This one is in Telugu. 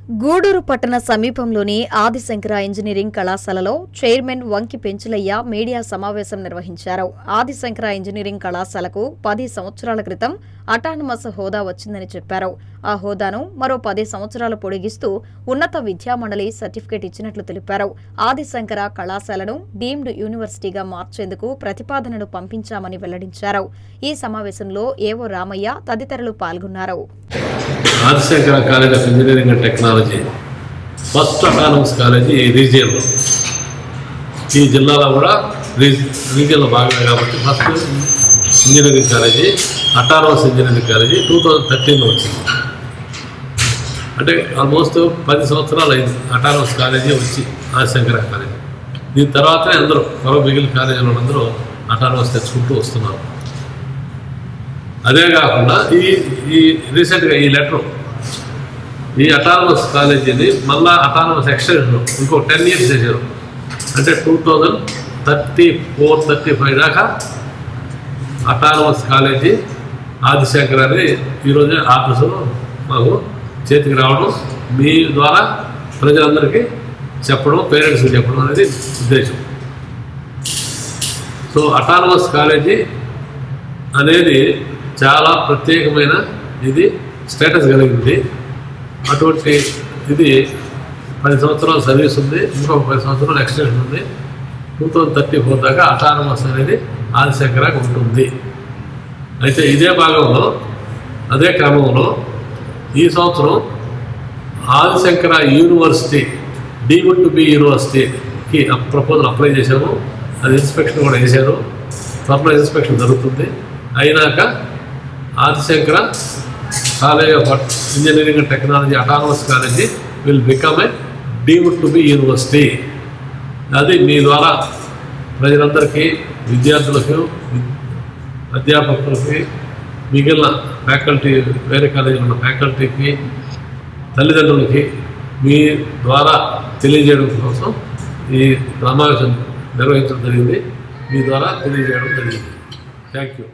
గూడూరు పట్టణ సమీపంలోని ఆదిశంకర ఇంజనీరింగ్ కళాశాలలో చైర్మన్ వంకి పెంచులయ్య మీడియా సమావేశం నిర్వహించారు. ఆదిశంకర ఇంజనీరింగ్ కళాశాలకు 10 సంవత్సరాల క్రితం అటానమస్ హోదా వచ్చిందని చెప్పారు. ఆ హోదాను మరో 10 సంవత్సరాలు పొడిగిస్తూ ఉన్నత విద్యామండలి సర్టిఫికేట్ ఇచ్చినట్లు తెలిపారు. ఆదిశంకర కళాశాలను డీమ్డ్ యూనివర్సిటీగా మార్చేందుకు ప్రతిపాదనలు పంపించామని వెల్లడించారు. ఈ సమావేశంలో ఏవో రామయ్య తదితరులు పాల్గొన్నారు. Adishankara college of engineering and technology first autonomous college రీజియన్లో, ఈ జిల్లాలో కూడా రీజియన్లో భాగమే కాబట్టి first engineering college autonomous engineering college 2013లో వచ్చింది. అంటే ఆల్మోస్ట్ 10 సంవత్సరాలు అయింది అటానమస్ కాలేజీ వచ్చి ఆదిశంకర కాలేజీ. దీని తర్వాతనే అందరూ మరో మిగిలిన కాలేజీలో అందరూ అటానమస్ తెచ్చుకుంటూ వస్తున్నారు. అదే కాకుండా ఈ రీసెంట్గా ఈ లెటర్ ఈ అటానమస్ కాలేజీని మళ్ళీ అటానమస్ ఎక్స్టెన్షన్ ఇంకో 10 years చేశారు. అంటే 2034-35 దాకా అటానమస్ కాలేజీ ఆదిశంకర్ అని ఈరోజు ఆఫీసులో మాకు చేతికి రావడం, మీ ద్వారా ప్రజలందరికీ చెప్పడం, పేరెంట్స్కి చెప్పడం అనేది ఉద్దేశం. సో అటానమస్ కాలేజీ అనేది చాలా ప్రత్యేకమైన ఇది స్టేటస్ కలిగింది. అటువంటి ఇది 10 సంవత్సరాల సర్వీస్ ఉంది, ఇంకొక 10 సంవత్సరాల ఎక్స్టెన్షన్ ఉంది. 2034 దాకా అటానమస్ అనేది ఆదిశంకరకి ఉంటుంది. అయితే ఇదే భాగంలో అదే క్రమంలో ఈ సంవత్సరం Adi Shankara university deemed to be యూనివర్సిటీకి ప్రపోజల్ అప్లై చేశాము. అది ఇన్స్పెక్షన్ కూడా చేశారు. త్వరలో ఇన్స్పెక్షన్ జరుగుతుంది. అయినాక Adi Shankara college of engineering and technology autonomous college will become a deemed to be university. అది మీ ద్వారా ప్రజలందరికీ, విద్యార్థులకు, అధ్యాపకులకి, మిగిలిన ఫ్యాకల్టీ, వేరే కాలేజీలో ఉన్న ఫ్యాకల్టీకి, తల్లిదండ్రులకి మీ ద్వారా తెలియజేయడం కోసం ఈ సమావేశం నిర్వహించడం జరిగింది. మీ ద్వారా తెలియజేయడం జరిగింది. Thank you.